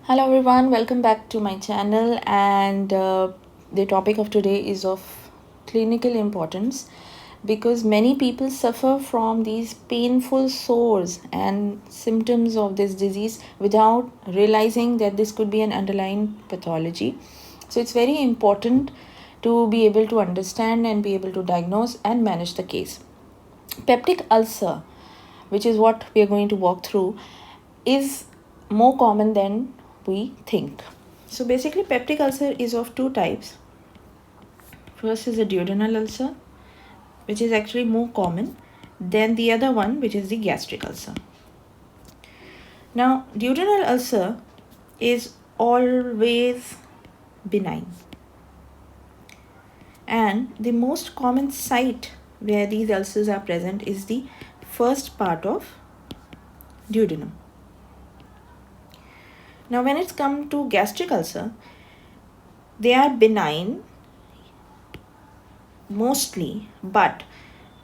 Hello everyone, welcome back to my channel, and the topic of today is of clinical importance because many people suffer from these painful sores and symptoms of this disease without realizing that this could be an underlying pathology. So it's very important to be able to understand and be able to diagnose and manage the case. Peptic ulcer, which is what we are going to walk through, is more common than we think. So basically, peptic ulcer is of two types. First is a duodenal ulcer, which is actually more common than the other one, which is the gastric ulcer. Now, duodenal ulcer is always benign, and the most common site where these ulcers are present is the first part of duodenum. Now, when it's come to gastric ulcer, they are benign mostly, but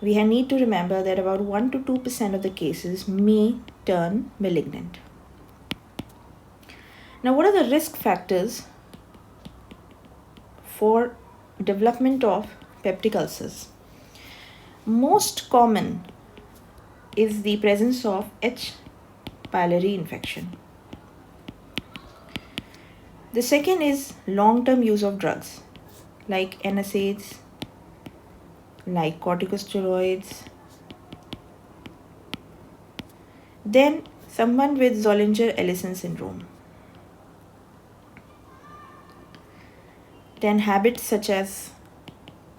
we need to remember that about 1 to 2% of the cases may turn malignant. Now, what are the risk factors for development of peptic ulcers? Most common is the presence of H. pylori infection. The second is long-term use of drugs like NSAIDs, like corticosteroids. Then someone with Zollinger-Ellison syndrome. Then habits such as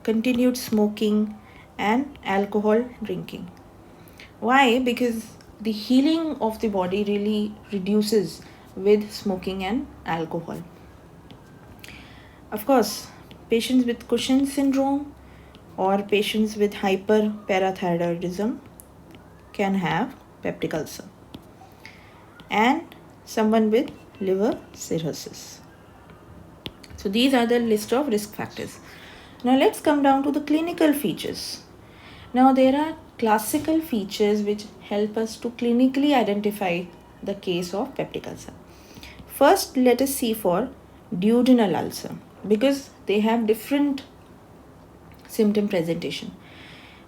continued smoking and alcohol drinking. Why? Because the healing of the body really reduces with smoking and alcohol. Of course, patients with Cushing's syndrome or patients with hyperparathyroidism can have peptic ulcer, and someone with liver cirrhosis. So these are the list of risk factors. Now let's come down to the clinical features. Now there are classical features which help us to clinically identify the case of peptic ulcer. First, let us see for duodenal ulcer because they have different symptom presentation.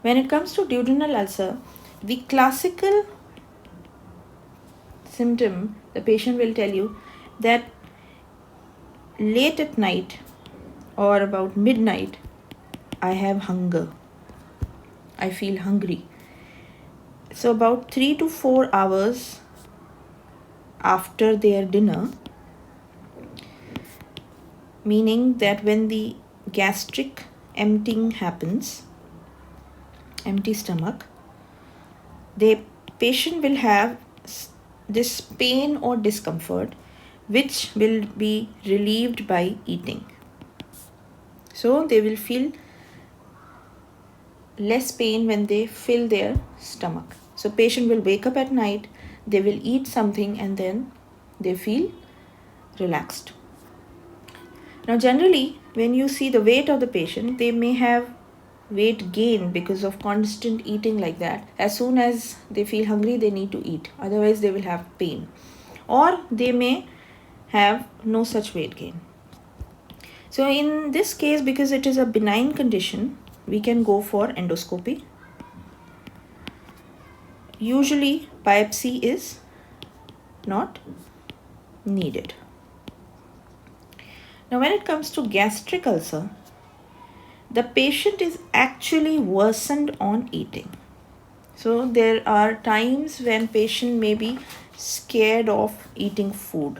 When it comes to duodenal ulcer, the classical symptom, the patient will tell you that late at night or about midnight, I have hunger. I feel hungry. So about 3 to 4 hours after their dinner, meaning that when the gastric emptying happens, empty stomach, the patient will have this pain or discomfort which will be relieved by eating. So they will feel less pain when they fill their stomach. So patient will wake up at night, they will eat something, and then they feel relaxed. Now generally, when you see the weight of the patient, they may have weight gain because of constant eating like that. As soon as they feel hungry, they need to eat, otherwise they will have pain, or they may have no such weight gain. So in this case, because it is a benign condition, we can go for endoscopy. Usually biopsy is not needed. Now when it comes to gastric ulcer, the patient is actually worsened on eating. So there are times when patient may be scared of eating food.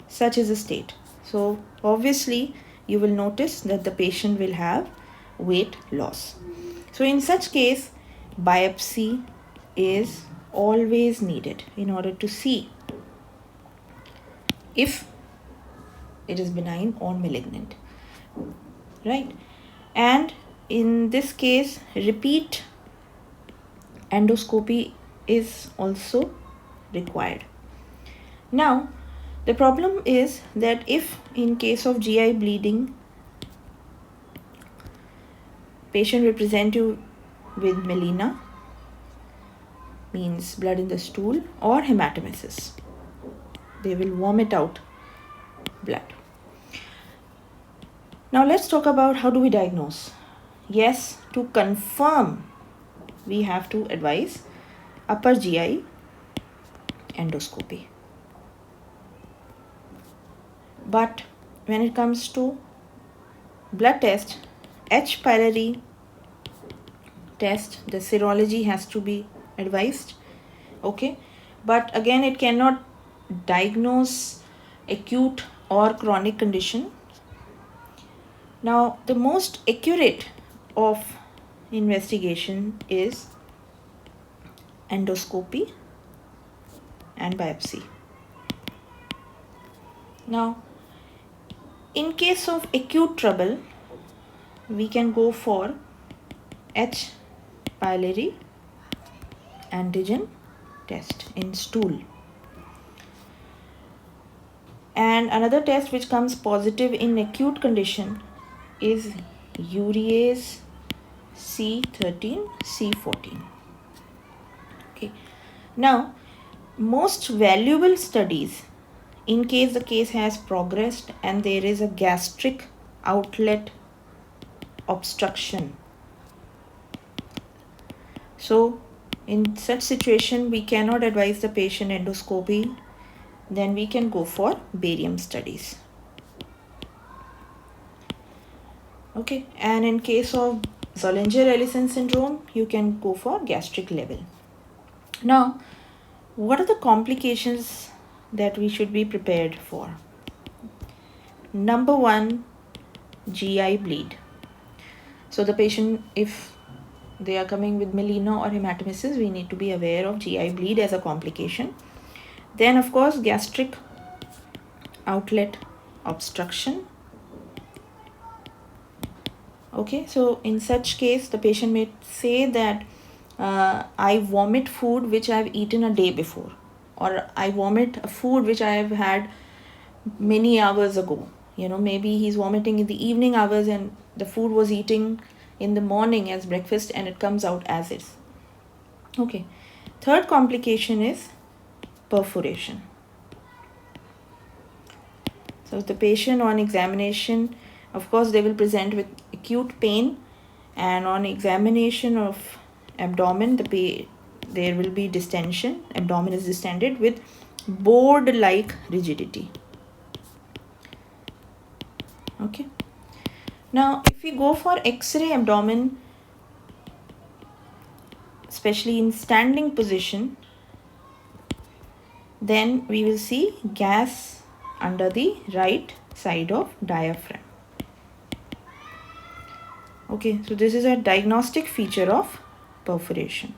Such is the state. So obviously you will notice that the patient will have weight loss. So in such case, biopsy is always needed in order to see if it is benign or malignant, right? And in this case, repeat endoscopy is also required. Now, the problem is that if in case of GI bleeding, patient will present you with melena, means blood in the stool, or hematemesis. They will vomit out blood. Now let's talk about how do we diagnose. Yes, to confirm, we have to advise upper GI endoscopy. But when it comes to blood test, H. pylori test, the serology has to be advised. Okay, but again, it cannot diagnose acute or chronic condition. Now, the most accurate of investigation is endoscopy and biopsy. Now, in case of acute trouble, we can go for H. pylori antigen test in stool. And another test which comes positive in acute condition is urease C13, C14. Okay. Now, most valuable studies, in case the case has progressed and there is a gastric outlet obstruction. So, in such situation, we cannot advise the patient endoscopy. Then we can go for barium studies. Okay, and in case of Zollinger-Ellison syndrome, you can go for gastric level. Now, what are the complications that we should be prepared for? Number one, GI bleed. So the patient, if they are coming with melena or hematemesis, we need to be aware of GI bleed as a complication. Then, of course, gastric outlet obstruction. Okay, so in such case, the patient may say that I vomit food which I have eaten a day before, or I vomit a food which I have had many hours ago. Maybe he's vomiting in the evening hours and the food was eating in the morning as breakfast and it comes out as is. Okay, third complication is perforation. So the patient on examination, of course, they will present with acute pain, and on examination of abdomen, there will be distension. Abdomen is distended with board-like rigidity. Okay. Now, if we go for X-ray abdomen, especially in standing position, then we will see gas under the right side of diaphragm. Okay, so this is a diagnostic feature of perforation.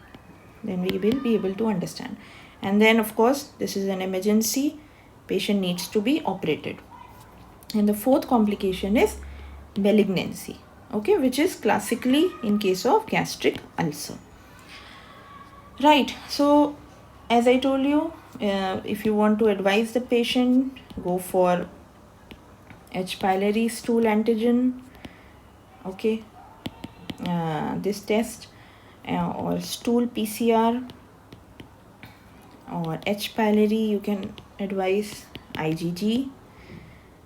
Then we will be able to understand. And then, of course, this is an emergency. Patient needs to be operated. And the fourth complication is malignancy, okay, which is classically in case of gastric ulcer. Right, so as I told you, if you want to advise the patient, go for H. pylori stool antigen, okay, this test, or stool PCR, or H. pylori, you can advise IgG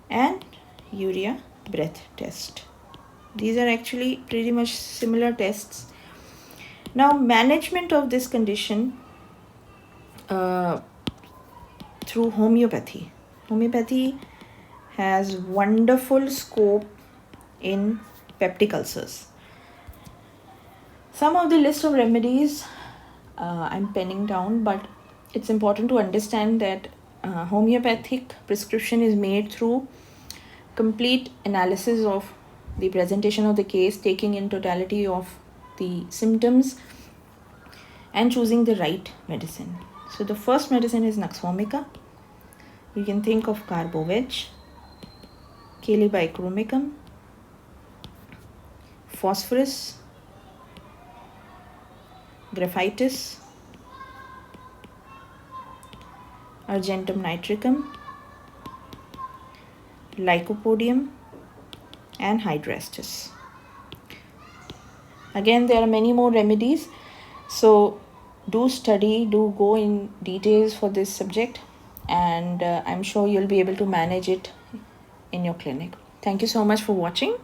and urea breath test. These are actually pretty much similar tests. Now, management of this condition through homeopathy. Homeopathy has wonderful scope in peptic ulcers. Some of the list of remedies I'm penning down, but it's important to understand that homeopathic prescription is made through complete analysis of the presentation of the case, taking in totality of the symptoms and choosing the right medicine. So the first medicine is Nux vomica. You can think of Carboveg, Calibicromicum, Phosphorus, Graphitis, Argentum nitricum, Lycopodium, and Hydrastis. Again, there are many more remedies, so do study, do go in details for this subject. and I'm sure you'll be able to manage it in your clinic. Thank you so much for watching.